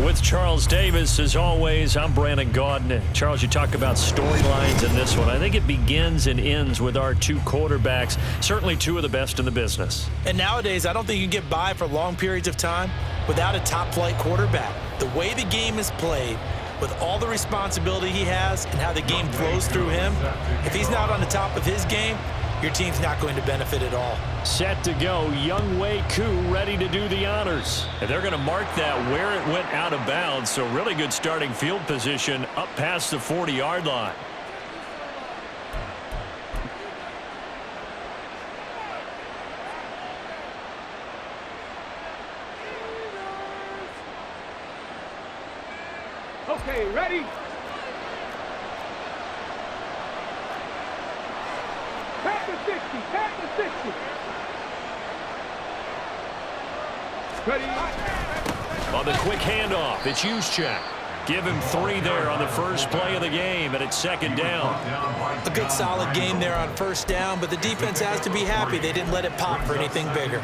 With Charles Davis, as always, I'm Brandon Gaudin. Charles, you talk about storylines in this one. I think it begins and ends with our two quarterbacks, certainly two of the best in the business. And nowadays, I don't think you can get by for long periods of time without a top-flight quarterback. The way the game is played, with all the responsibility he has and how the game flows through him, if he's not on the top of his game, your team's not going to benefit at all. Set to go, Younghoe Koo ready to do the honors. And they're going to mark that where it went out of bounds, so really good starting field position up past the 40-yard line. Okay, ready? Pack the 60, pack the 60. Ready? On the quick handoff, it's Juszczyk. Give him 3 there on the first play of the game, and it's second down. A good solid game there on first down, but the defense has to be happy they didn't let it pop for anything bigger.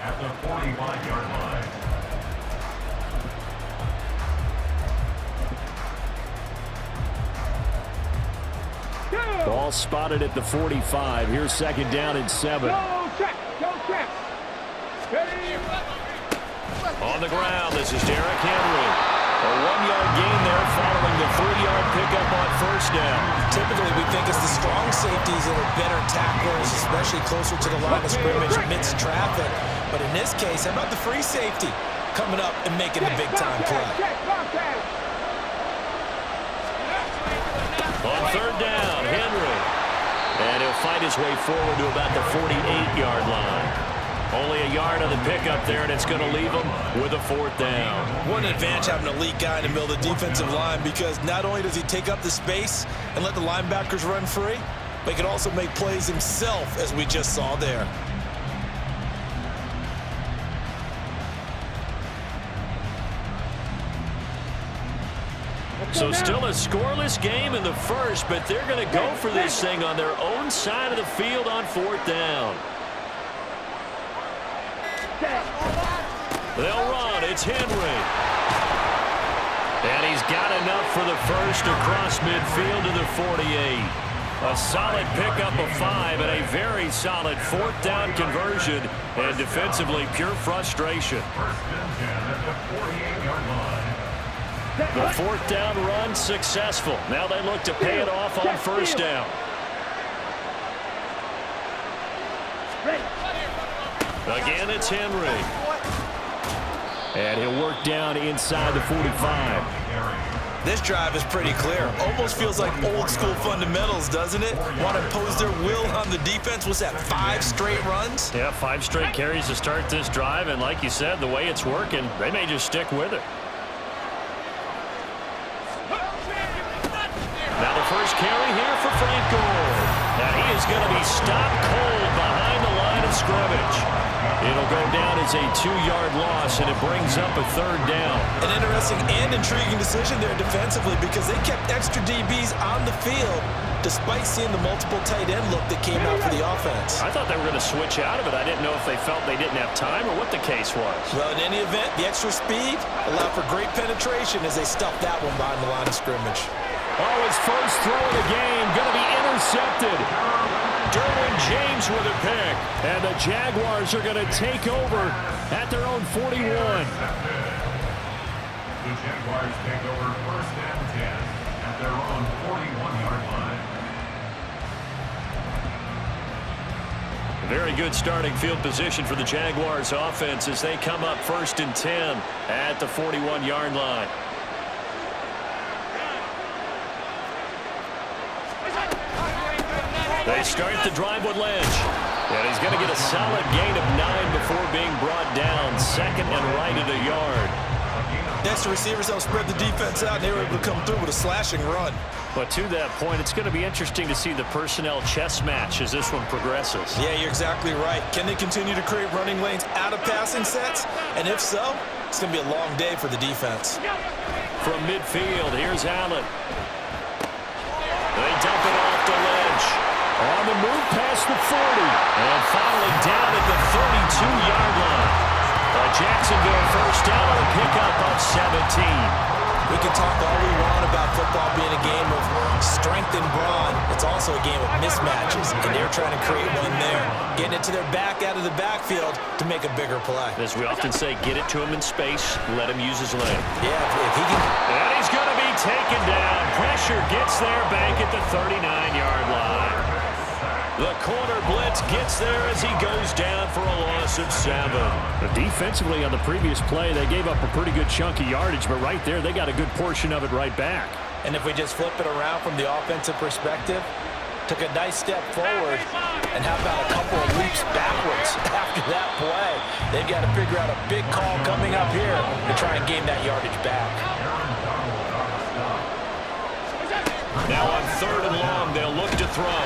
At the 45-yard line. Ball spotted at the 45. Here's second down and 7. Go check, go check. Ready? On the ground, this is Derrick Henry. A 1-yard gain there following the 3-yard pickup on first down. Typically, we think it's the strong safeties that are better tacklers, especially closer to the line of scrimmage amidst traffic. But in this case, how about the free safety coming up and making the big-time play? On third down, Henry. And he'll fight his way forward to about the 48-yard line. Only a yard on the pickup there, and it's going to leave him with a 4th down. What an advantage having an elite guy in the middle of the defensive line, because not only does he take up the space and let the linebackers run free, but he can also make plays himself, as we just saw there. So still a scoreless game in the first, but they're going to go for this thing on their own side of the field on 4th down. They'll run. It's Henry. And he's got enough for the first across midfield to the 48. A solid pickup of 5 and a very solid 4th down conversion. And defensively, pure frustration. The 4th down run successful. Now they look to pay it off on first down. Again, it's Henry. And he'll work down inside the 45. This drive is pretty clear. Almost feels like old school fundamentals, doesn't it? Want to impose their will on the defense. Was that 5 straight runs? Yeah, 5 straight carries to start this drive. And like you said, the way it's working, they may just stick with it. Now the first carry here for Frank Gore. Now he is going to be stopped cold behind the line of scrimmage. It'll go down as a 2-yard loss, and it brings up a 3rd down. An interesting and intriguing decision there defensively, because they kept extra DBs on the field despite seeing the multiple tight end look that came out for the offense. I thought they were going to switch out of it. I didn't know if they felt they didn't have time or what the case was. Well, in any event, the extra speed allowed for great penetration as they stuffed that one behind the line of scrimmage. Oh, his first throw of the game going to be intercepted. Derwin James with a pick. And the Jaguars are going to take over at their own 41. The Jaguars take over 1st and 10 at their own 41-yard line. Very good starting field position for the Jaguars offense as they come up 1st and 10 at the 41-yard line. They start the drive with Lynch. And he's going to get a solid gain of 9 before being brought down. 2nd and right at a yard. Next, the receivers helped spread the defense out, and they were able to come through with a slashing run. But to that point, it's going to be interesting to see the personnel chess match as this one progresses. Yeah, you're exactly right. Can they continue to create running lanes out of passing sets? And if so, it's going to be a long day for the defense. From midfield, here's Allen. They dump it off to Lynch. On the move past the 40. And finally down at the 32-yard line. A Jacksonville first down on a pickup of 17. We can talk all we want about football being a game of strength and brawn. It's also a game of mismatches, and they're trying to create one there. Getting it to their back out of the backfield to make a bigger play. As we often say, get it to him in space, let him use his leg. Yeah, if he can. And he's going to be taken down. Pressure gets there back at the 39-yard line. The corner blitz gets there as he goes down for a loss of 7. Defensively on the previous play, they gave up a pretty good chunk of yardage, but right there, they got a good portion of it right back. And if we just flip it around from the offensive perspective, took a nice step forward, and how about a couple of leaps backwards after that play? They've got to figure out a big call coming up here to try and gain that yardage back. Now on 3rd and long, they'll look to throw.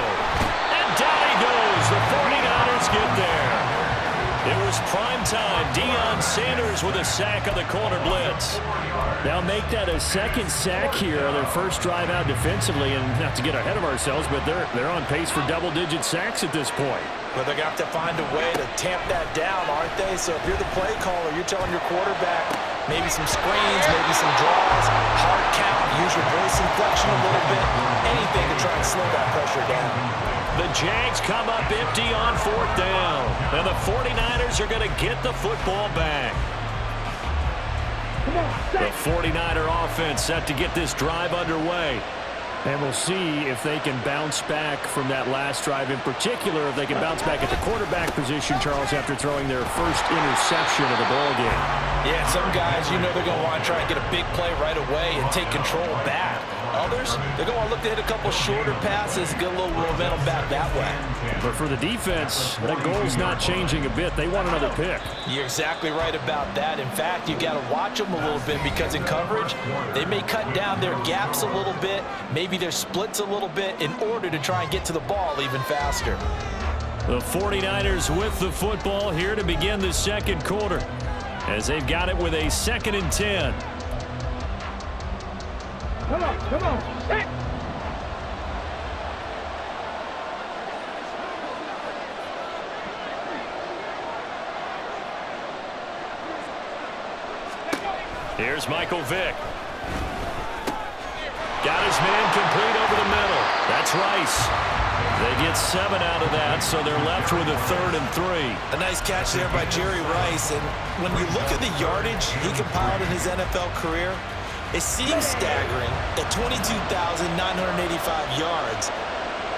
Down he goes. The 49ers get there. It was prime time. Deion Sanders with a sack on the corner blitz. They'll make that a second sack here on their first drive out defensively, and not to get ahead of ourselves, but they're on pace for double-digit sacks at this point. But they're going to have to find a way to tamp that down, aren't they? So if you're the play caller, you're telling your quarterback maybe some screens, maybe some draws, hard count, use your voice inflection a little bit, anything to try and slow that pressure down. The Jags come up empty on 4th down, and the 49ers are going to get the football back. The 49er offense set to get this drive underway. And we'll see if they can bounce back from that last drive, in particular if they can bounce back at the quarterback position, Charles, after throwing their first interception of the ballgame. Yeah, some guys, you know they're going to want to try and get a big play right away and take control back. Others, they're going to look to hit a couple shorter passes, get a little momentum back that way. But for the defense, that goal's not changing a bit. They want another pick. You're exactly right about that. In fact, you got to watch them a little bit because in coverage, they may cut down their gaps a little bit, maybe their splits a little bit in order to try and get to the ball even faster. The 49ers with the football here to begin the second quarter, as they've got it with a 2nd and 10. Come on, come on. Hey. Here's Michael Vick. Got his man complete over the middle. That's Rice. They get 7 out of that, so they're left with a 3rd and 3. A nice catch there by Jerry Rice. And when you look at the yardage he compiled in his NFL career, it seems staggering at 22,985 yards.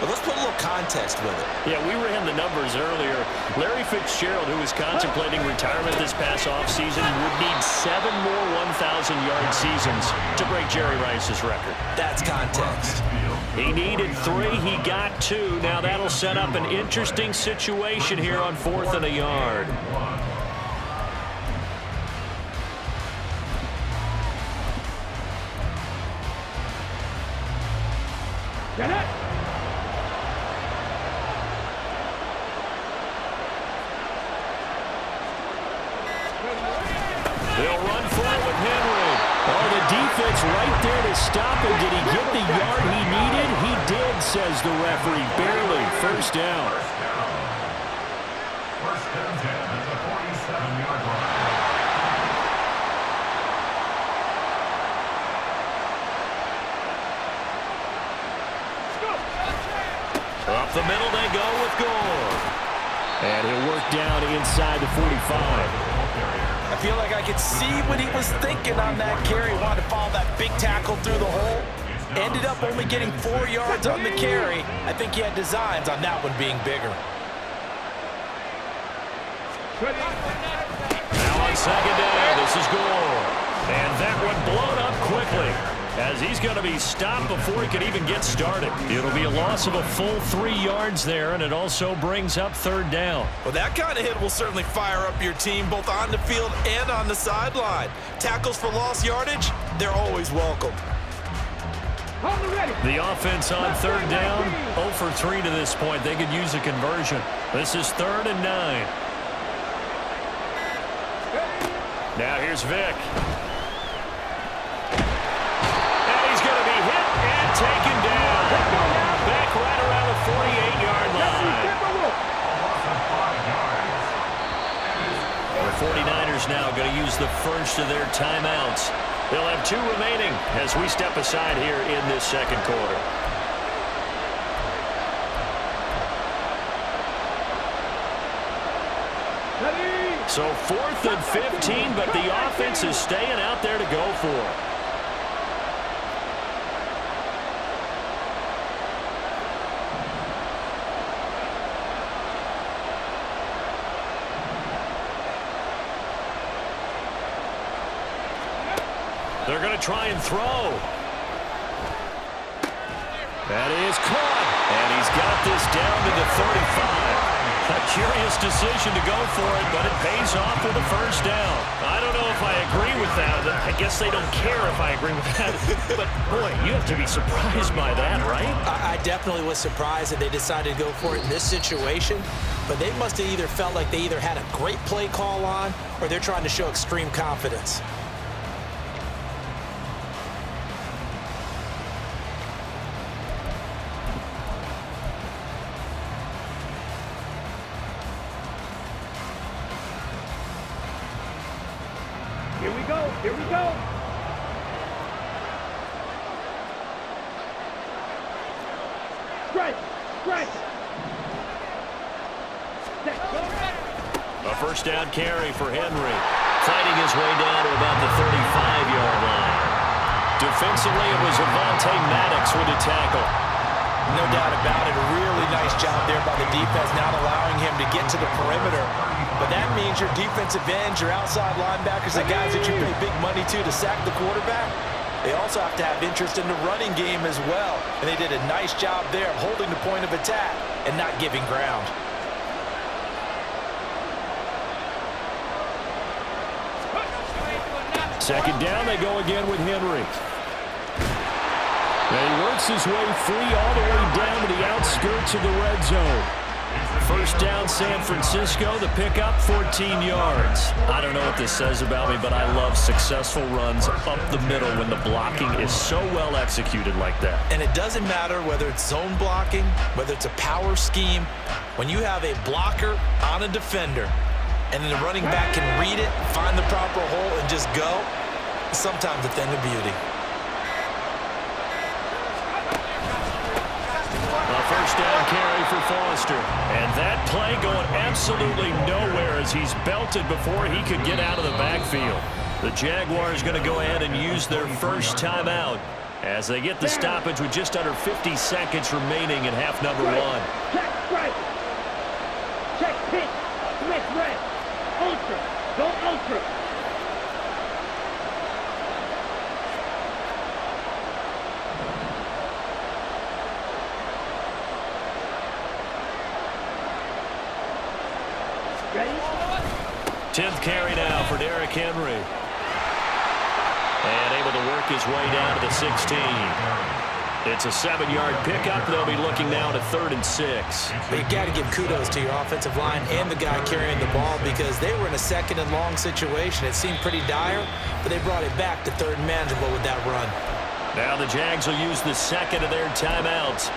But let's put a little context with it. Yeah, we ran the numbers earlier. Larry Fitzgerald, who was contemplating retirement this past offseason, would need 7 more 1,000-yard seasons to break Jerry Rice's record. That's context. He needed 3. He got 2. Now that'll set up an interesting situation here on 4th and a yard. Get it. They'll run forward with Henry. Oh, the defense right there to stop him. Did he get the yard he needed? He did, says the referee. Barely. First down. First and 10 at the 47-yard line. Up the middle they go with Gore. And he'll work down inside the 45. I feel like I could see what he was thinking on that carry. Wanted to follow that big tackle through the hole. Ended up only getting 4 yards on the carry. I think he had designs on that one being bigger. Now on 2nd down, this is Gore. And that one blown up quickly, as he's going to be stopped before he can even get started. It'll be a loss of a full 3 yards there, and it also brings up 3rd down. Well, that kind of hit will certainly fire up your team, both on the field and on the sideline. Tackles for lost yardage, they're always welcome. The offense on 3rd down, 0 for 3 to this point. They could use a conversion. This is 3rd and 9. Now here's Vick. Taken down. Back right around the 48-yard line. The 49ers Jaguars now going to use the first of their timeouts. They'll have 2 remaining as we step aside here in this second quarter. So 4th and 15, but the offense is staying out there to go for it. They're going to try and throw. That is caught. And he's got this down to the 35. A curious decision to go for it, but it pays off with a first down. I don't know if I agree with that. I guess they don't care if I agree with that. But, boy, you have to be surprised by that, right? I definitely was surprised that they decided to go for it in this situation. But they must have either felt like they either had a great play call on or they're trying to show extreme confidence. Here we go. Strike. A first down carry for Henry. Fighting his way down to about the 35-yard line. Defensively, it was Avonte Maddox with a tackle. No doubt about it. A really nice job there by the defense, not allowing him to get to the perimeter. But that means your defensive ends, your outside linebackers, the guys that you pay big money to sack the quarterback, they also have to have interest in the running game as well. And they did a nice job there of holding the point of attack and not giving ground. Second down, they go again with Henry. And he works his way free all the way down to the outskirts of the red zone. First down, San Francisco. The pickup, 14 yards. I don't know what this says about me, but I love successful runs up the middle when the blocking is so well executed like that. And it doesn't matter whether it's zone blocking, whether it's a power scheme. When you have a blocker on a defender, and then the running back can read it, find the proper hole, and just go, it's sometimes a thing of beauty. First down carry for Foster. And that play going absolutely nowhere as he's belted before he could get out of the backfield. The Jaguars going to go ahead and use their first timeout as they get the stoppage with just under 50 seconds remaining in half number 1. Check strike. Check pitch. Switch red. Ultra. Go ultra. Ready? 10th carry now for Derrick Henry. And able to work his way down to the 16. It's a 7-yard pickup. They'll be looking now to 3rd and 6. But you got to give kudos to your offensive line and the guy carrying the ball because they were in a 2nd and long situation. It seemed pretty dire, but they brought it back to 3rd and manageable with that run. Now the Jags will use the second of their timeouts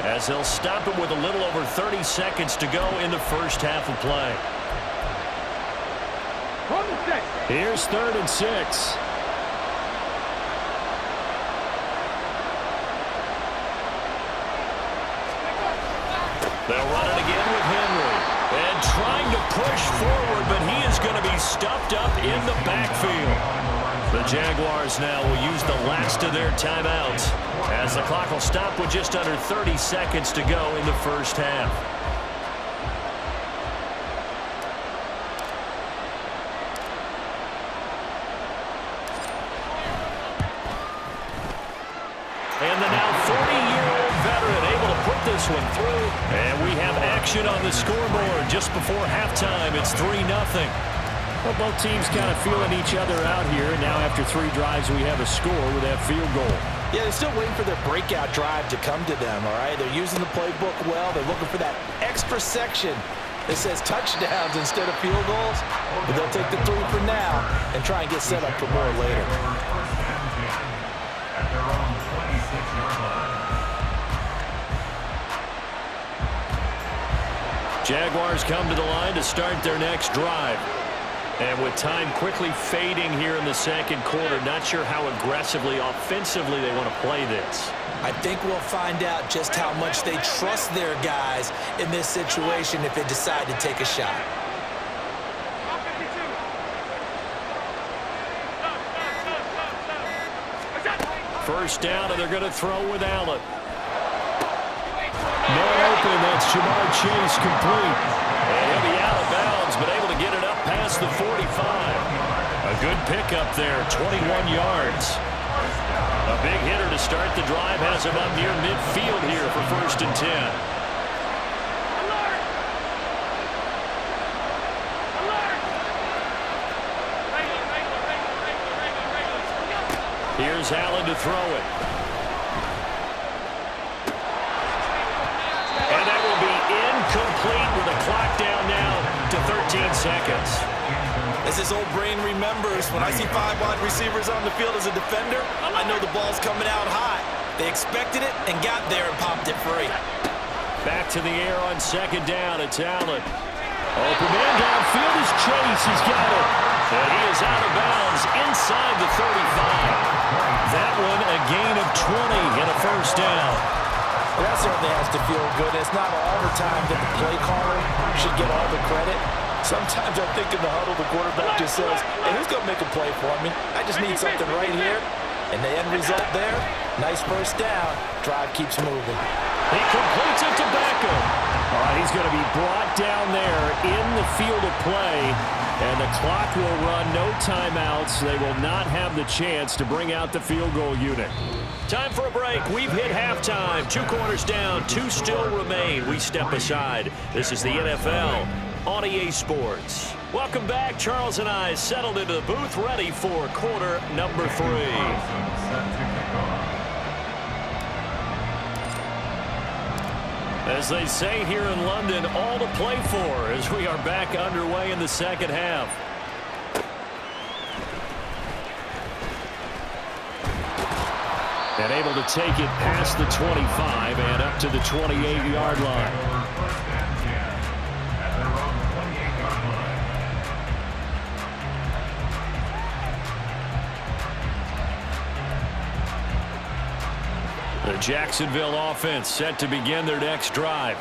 as they'll stop it with a little over 30 seconds to go in the first half of play. Here's 3rd and 6. They'll run it again with Henry. And trying to push forward, but he is going to be stuffed up in the backfield. The Jaguars now will use the last of their timeouts as the clock will stop with just under 30 seconds to go in the first half. And the now 40-year-old veteran able to put this one through. And we have action on the scoreboard just before halftime. It's 3-0. Well, both teams kind of feeling each other out here. And now after 3 drives, we have a score with that field goal. Yeah, they're still waiting for their breakout drive to come to them, all right? They're using the playbook well. They're looking for that extra section that says touchdowns instead of field goals. But they'll take the 3 for now and try and get set up for more later. At their own 26-yard line. Jaguars come to the line to start their next drive. And with time quickly fading here in the second quarter, not sure how aggressively, offensively they want to play this. I think we'll find out just how much they trust their guys in this situation if they decide to take a shot. First down, and they're going to throw with Allen. Man open, that's Jamar Chase complete. And he'll be out of bounds, but able to get it up past the 45. A good pickup there, 21 yards. A big hitter to start the drive has him up near midfield here for 1st and 10. Here's Allen to throw it. And that will be incomplete with the clock down now to 13 seconds. As his old brain remembers, when I see 5 wide receivers on the field as a defender, I know the ball's coming out high. They expected it and got there and popped it free. Back to the air on 2nd down. It's Allen. Open man downfield is Chase. He's got it. And he is out of bounds inside the 35. That one a gain of 20 and a 1st down. Well, that certainly has to feel good. It's not all the time that the play caller should get all the credit. Sometimes I think in the huddle, the quarterback just says, hey, who's going to make a play for me? I just need something right here. And the end result there, nice 1st down. Drive keeps moving. He completes it to Beckham. He's going to be brought down there in the field of play. And the clock will run, no timeouts. They will not have the chance to bring out the field goal unit. Time for a break. We've hit halftime. 2 quarters down, 2 still remain. We step aside. This is the NFL on EA Sports. Welcome back. Charles and I settled into the booth, ready for quarter number 3. As they say here in London, all to play for as we are back underway in the second half. And able to take it past the 25 and up to the 28-yard line. The Jacksonville offense set to begin their next drive.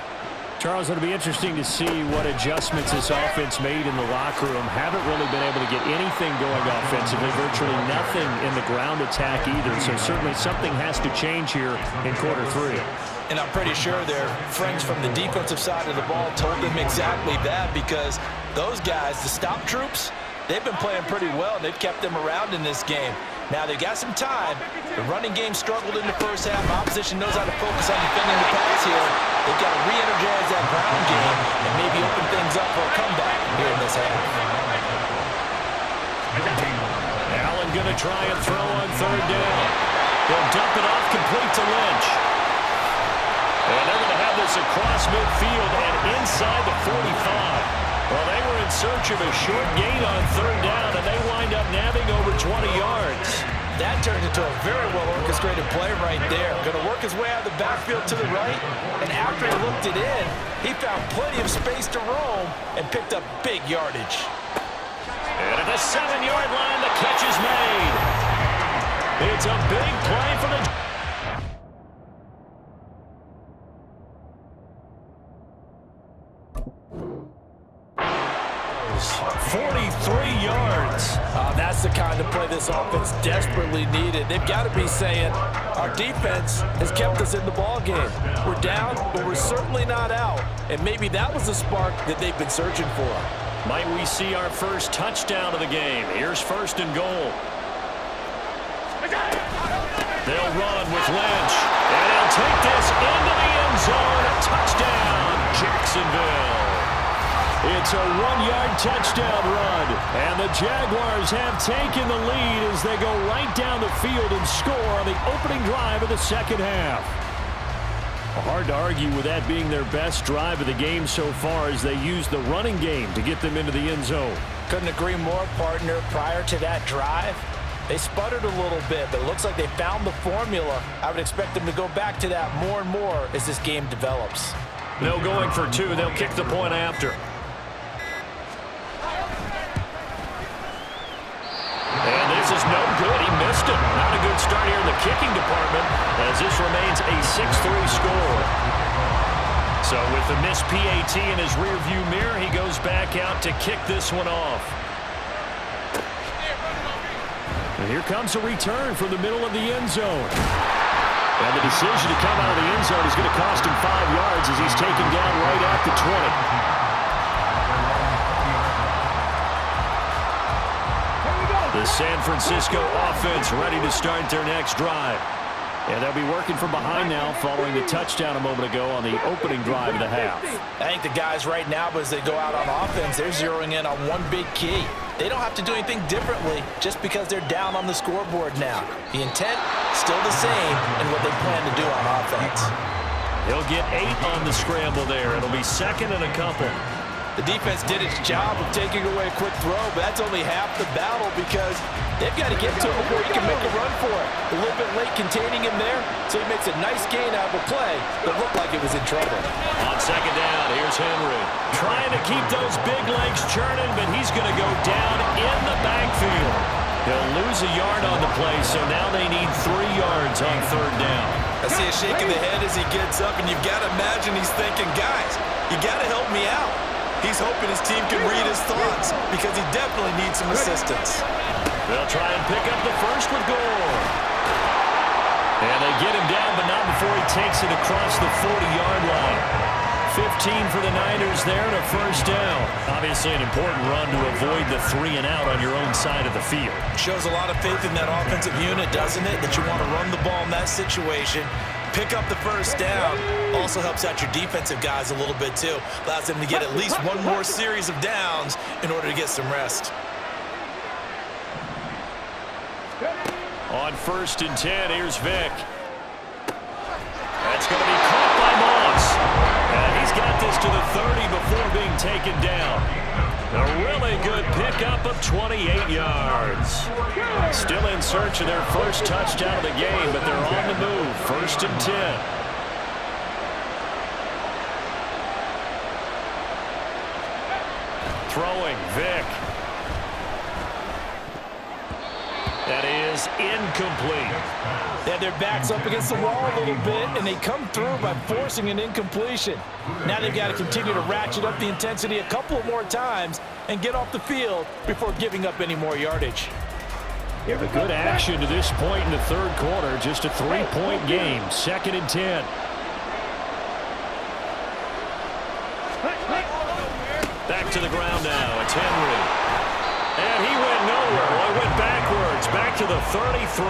Charles, it'll be interesting to see what adjustments this offense made in the locker room. Haven't really been able to get anything going offensively, virtually nothing in the ground attack either. So certainly something has to change here in quarter 3. And I'm pretty sure their friends from the defensive side of the ball told them exactly that, because those guys, the stop troops, they've been playing pretty well, and they've kept them around in this game. Now, they've got some time. The running game struggled in the first half. Opposition knows how to focus on defending the pass here. They've got to re-energize that ground game and maybe open things up for a comeback here in this half. Allen going to try and throw on 3rd down. They'll dump it off complete to Lynch. And they're going to have this across midfield and inside the 45. Well, they were in search of a short gain on 3rd down, and they wind up nabbing over 20 yards. That turned into a very well-orchestrated play right there. Going to work his way out of the backfield to the right, and after he looked it in, he found plenty of space to roam and picked up big yardage. And at the 7-yard line, the catch is made. It's a big play for the... 43 yards. That's the kind of play this offense desperately needed. They've got to be saying, our defense has kept us in the ball game. We're down, but we're certainly not out. And maybe that was the spark that they've been searching for. Might we see our first touchdown of the game? Here's 1st and goal. They'll run with Lynch. And he'll take this into the end zone. A touchdown, Jacksonville. It's a 1-yard touchdown run, and the Jaguars have taken the lead as they go right down the field and score on the opening drive of the second half. Hard to argue with that being their best drive of the game so far as they use the running game to get them into the end zone. Couldn't agree more, partner. Prior to that drive, they sputtered a little bit, but it looks like they found the formula. I would expect them to go back to that more and more as this game develops. No going for 2. They'll kick the point after. This is no good. He missed it. Not a good start here in the kicking department as this remains a 6-3 score. So with the missed PAT in his rearview mirror, he goes back out to kick this one off. And here comes a return from the middle of the end zone. And the decision to come out of the end zone is going to cost him 5 yards as he's taken down right at the 20. The San Francisco offense ready to start their next drive. And they'll be working from behind now following the touchdown a moment ago on the opening drive of the half. I think the guys right now, as they go out on offense, they're zeroing in on one big key. They don't have to do anything differently just because they're down on the scoreboard now. The intent, still the same in what they plan to do on offense. He'll get 8 on the scramble there. It'll be second and a couple. The defense did its job of taking away a quick throw, but that's only half the battle because they've got to get to him before he can make a run for it. A little bit late containing him there, so he makes a nice gain out of a play that looked like it was in trouble. On second down, here's Henry. Trying to keep those big legs churning, but he's going to go down in the backfield. He'll lose a yard on the play, so now they need 3 yards on third down. I see a shake of the head as he gets up, and you've got to imagine he's thinking, guys, you got to help me out. He's hoping his team can read his thoughts because he definitely needs some assistance. They'll try and pick up the first with Gore. And they get him down, but not before he takes it across the 40-yard line. 15 for the Niners there and a first down. Obviously an important run to avoid the 3 and out on your own side of the field. Shows a lot of faith in that offensive unit, doesn't it? That you want to run the ball in that situation. Pick up the first down. Also helps out your defensive guys a little bit too. Allows them to get at least one more series of downs in order to get some rest. On 1st and 10, here's Vick. That's going to be caught by Moss. And he's got this to the 30 before being taken down. A really good pickup of 28 yards. Still in search of their first touchdown of the game, but they're on the move. 1st and 10. Throwing, Vick. That is incomplete. They had their backs up against the wall a little bit, and they come through by forcing an incompletion. Now they've got to continue to ratchet up the intensity a couple of more times and get off the field before giving up any more yardage. A good action to this point in the third quarter. Just a 3-point game. 2nd and 10. Back to the ground now. It's Henry. And he went nowhere. Well, he went backwards. Back to the 33.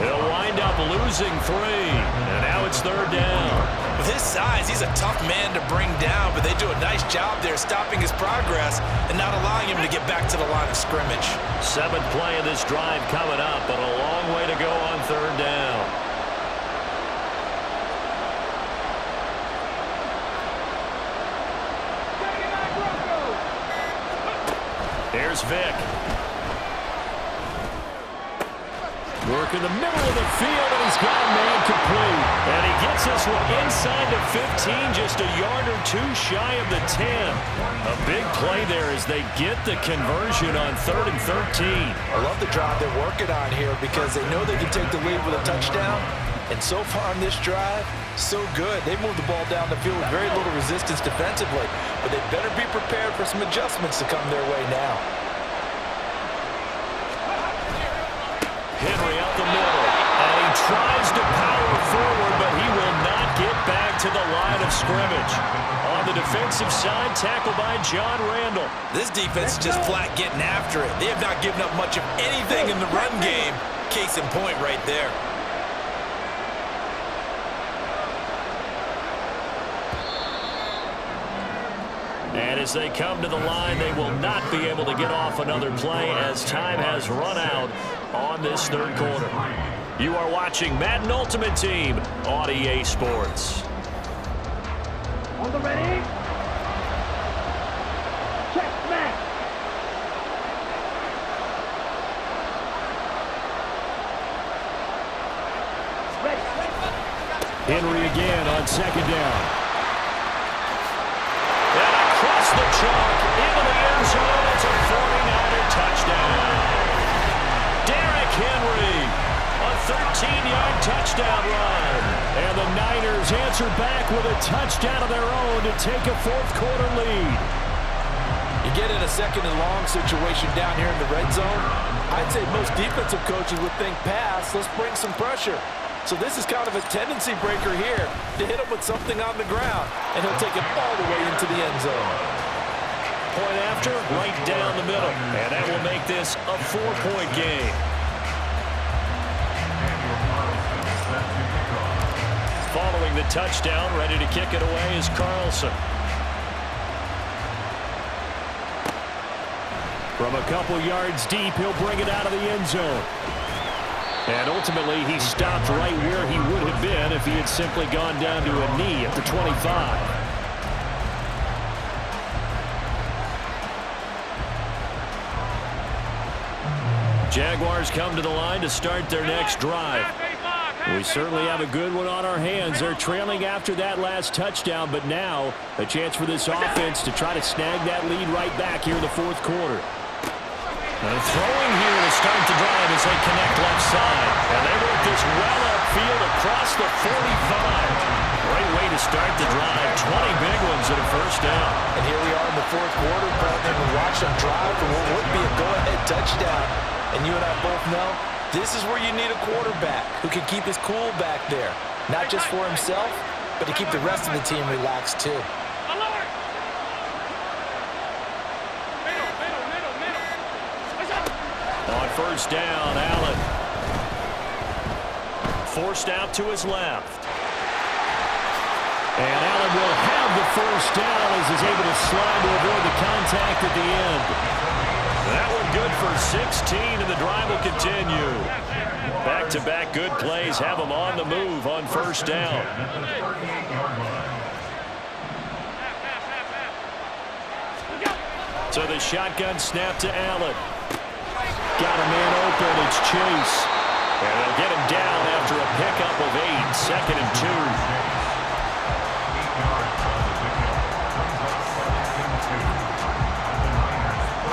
He'll wind up losing 3. And now it's 3rd down. With his size, he's a tough man to bring down, but they do a nice job there stopping his progress and not allowing him to get back to the line of scrimmage. 7th play of this drive coming up, but a long way to go on 3rd down. Here's Vick. Work in the middle of the field, and he's got a man complete. And he gets this one inside the 15, just a yard or 2 shy of the 10. A big play there as they get the conversion on 3rd and 13. I love the drive they're working on here because they know they can take the lead with a touchdown. And so far on this drive, so good. They moved the ball down the field with very little resistance defensively. But they better be prepared for some adjustments to come their way now. Henry out the middle, and he tries to power forward, but he will not get back to the line of scrimmage. On the defensive side, tackled by John Randall. This defense is just flat getting after it. They have not given up much of anything in the run game. Case in point right there. And as they come to the line, they will not be able to get off another play as time has run out on this third quarter. You are watching Madden Ultimate Team on EA Sports. On the ready? Check, smash. Ready. Henry again on 2nd down. The chalk into the end zone. It's a 49er touchdown. touchdown run. And the Niners answer back with a touchdown of their own to take a fourth-quarter lead. You get in a second and long situation down here in the red zone, I'd say most defensive coaches would think pass, let's bring some pressure. So this is kind of a tendency breaker here to hit him with something on the ground, and he'll take it all the way into the end zone. Point after, right down the middle. And that will make this a 4-point game. Following the touchdown, ready to kick it away is Carlson. From a couple yards deep, he'll bring it out of the end zone. And ultimately, he stopped right where he would have been if he had simply gone down to a knee at the 25. Jaguars come to the line to start their next drive. We certainly have a good one on our hands. They're trailing after that last touchdown, but now a chance for this offense to try to snag that lead right back here in the fourth quarter. Throwing here to start the drive as they connect left side. And they work this well upfield across the 45. Great way to start the drive. 20 big ones at a first down. And here we are in the fourth quarter, and we watch them drive for what would be a go-ahead touchdown. And you and I both know this is where you need a quarterback who can keep his cool back there. Not just for himself, but to keep the rest of the team relaxed too. On first down, Allen. Forced out to his left. And Allen will have the first down as he's able to slide to avoid the contact at the end. That one good for 16, and the drive will continue. Back-to-back good plays have him on the move on first down. So the shotgun snap to Allen. Got a man open, it's Chase. And they'll get him down after a pickup of 8, second and 2.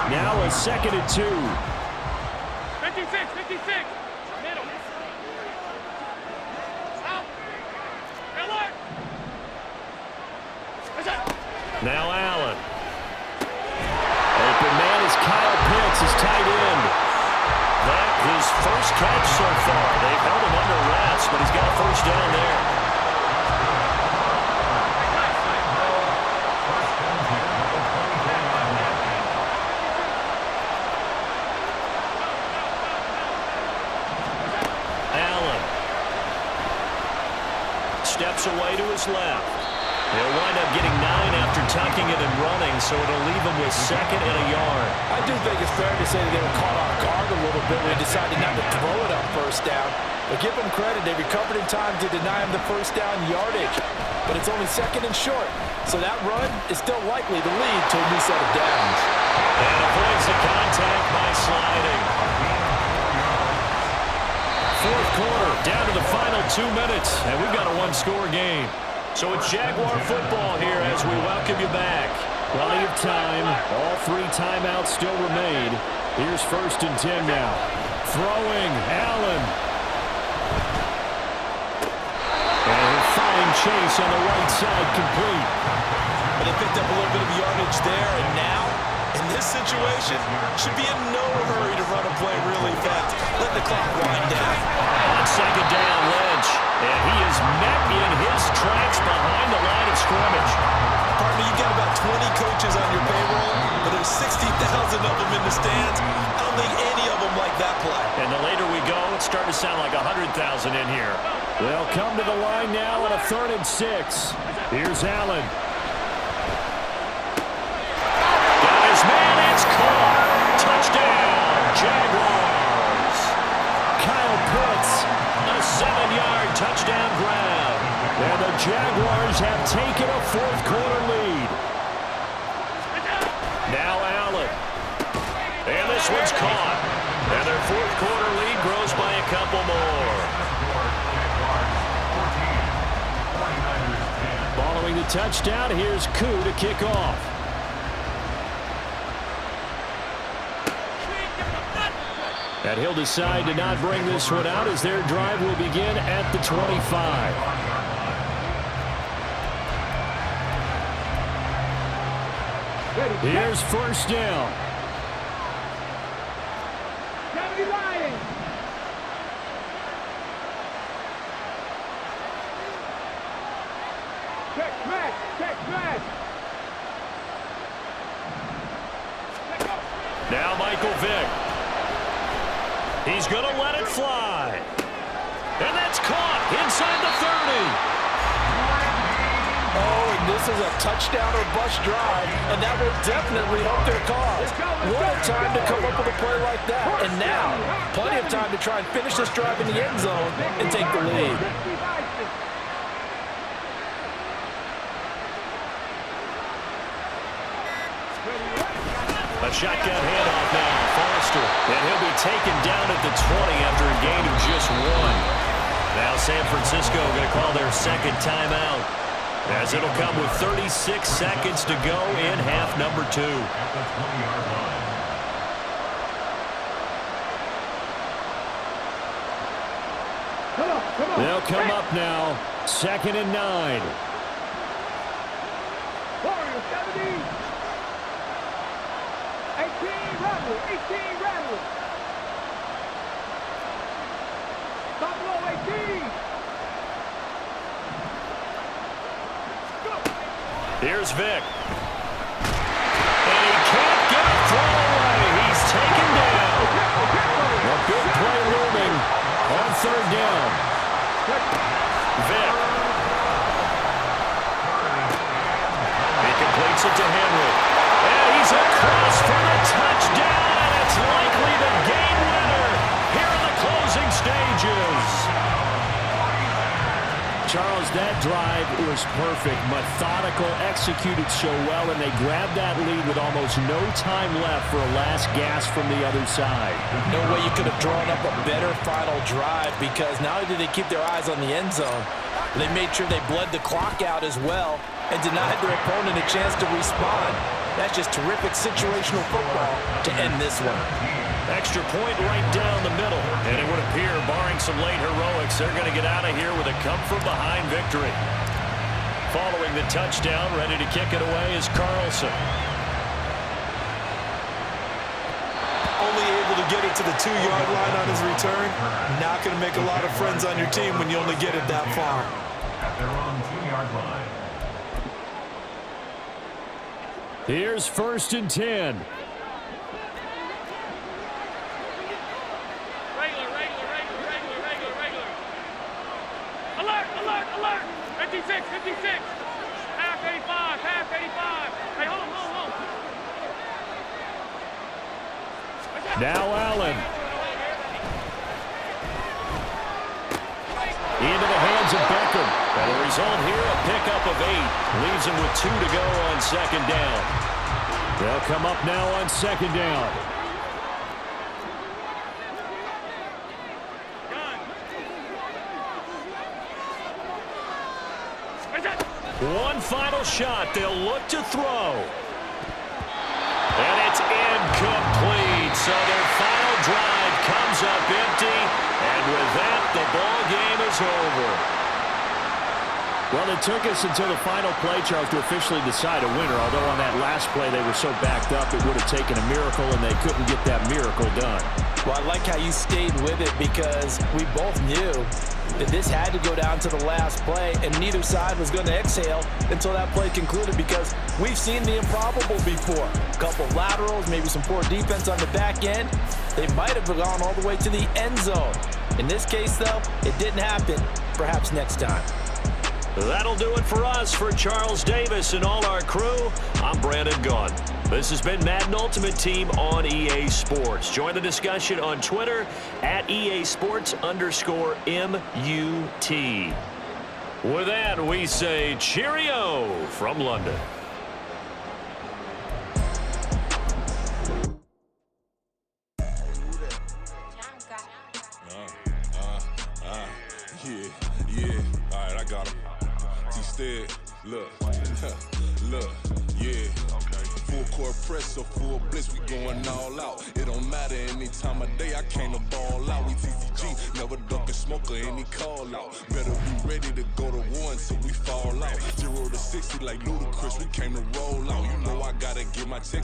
Now a second and 2. 56, 56. Middle. Out. Alert. Now Allen. Open man is Kyle Pitts, his tight end. That his first catch so far. They've held him under wraps, but he's got a first down there. Allen steps away to his left. He'll wind up getting 9 after tucking it and running, so it'll leave him with second and a yard. I do think it's fair to say that they were caught off guard a little bit when they decided not to throw it on first down. But give them credit, they recovered in time to deny him the first down yardage. But it's only second and short, so that run is still likely to lead to a new set of downs. And avoids the contact by sliding. Fourth quarter, down to the final 2 minutes, and we've got a one-score game. So it's Jaguar football here as we welcome you back. Plenty of time. All 3 timeouts still remain. Here's first and 10 now. Throwing, Allen. And he'll find Chase on the right side, complete. But they picked up a little bit of yardage there, and now, in this situation, should be in no hurry to run a play really fast. Let the clock wind down. On second down, Lynch. And he is met in his tracks behind the line of scrimmage. Partner, you've got about 20 coaches on your payroll, but there's 60,000 of them in the stands. I don't think any of them like that play. And the later we go, it's starting to sound like 100,000 in here. They'll come to the line now on a 3rd and 6. Here's Allen. Got his man, it's caught. Touchdown, Jaguars. Kyle Pitts, a 7-yard touchdown grab. And the Jaguars have taken a fourth-quarter lead. Now Allen. And this one's caught. And their fourth-quarter lead grows by a couple more. Following the touchdown, here's Koo to kick off. And he'll decide to not bring this one out as their drive will begin at the 25. Here's first down. Now Michael Vick. He's going to let it fly. And that's caught inside the 30. Oh, and this is a touchdown or bust drive, and that will definitely help their cause. What a time to come up with a play like that. And now, plenty of time to try and finish this drive in the end zone and take the lead. A shotgun handoff now, Foster. And he'll be taken down at the 20 after a gain of just 1. Now San Francisco going to call their second timeout, as it'll come with 36 seconds to go in half number 2. At the 20-yard line. They'll come up now, 2nd and 9. Warriors 70. 18 Rebel. 18 Rebel. Buffalo 18. Go. Here's Vick. And he can't get a throw away. He's taken down. A big play looming on 3rd down. Vick. He completes it to Henry. And he's across for the touchdown. And it's likely the game winner here in the closing stages. Charles, that drive was perfect. Methodical, executed so well, and they grabbed that lead with almost no time left for a last gasp from the other side. No way you could have drawn up a better final drive, because not only did they keep their eyes on the end zone, they made sure they bled the clock out as well and denied their opponent a chance to respond. That's just terrific situational football to end this one. Extra point right down the middle. And it would appear, barring some late heroics, they're going to get out of here with a come-from-behind victory. Following the touchdown, ready to kick it away is Carlson. Only able to get it to the 2-yard line on his return. Not going to make a lot of friends on your team when you only get it that far. At their own 2-yard line. Here's 1st and 10. Alert, alert, alert. 56, 56. Half 85, half 85. Hey, hold on. Now Allen. Into the hands of Beckham. And the result here, a pickup of 8. Leaves him with 2 to go on 2nd down. They'll come up now on 2nd down. One final shot. They'll look to throw. And it's incomplete. So their final drive comes up empty. And with that, the ball game is over. Well, it took us until the final play, Charles, to officially decide a winner. Although on that last play they were so backed up, it would have taken a miracle, and they couldn't get that miracle done. Well, I like how you stayed with it, because we both knew that this had to go down to the last play, and neither side was going to exhale until that play concluded, because we've seen the improbable before. A couple laterals, maybe some poor defense on the back end. They might have gone all the way to the end zone. In this case, though, it didn't happen. Perhaps next time. That'll do it for us. For Charles Davis and all our crew, I'm Brandon Gaughan. This has been Madden Ultimate Team on EA Sports. Join the discussion on Twitter at EASports_MUT. With that, we say cheerio from London. Yeah. All right, I got him. Instead, look, yeah. Full court press or full blitz, we going all out. It don't matter any time of day, I came to ball out. We TCG, never duck a smoker, any call out. Better be ready to go to war until we fall out. 0 to 60 like Ludacris, we came to roll out. You know I gotta get my checks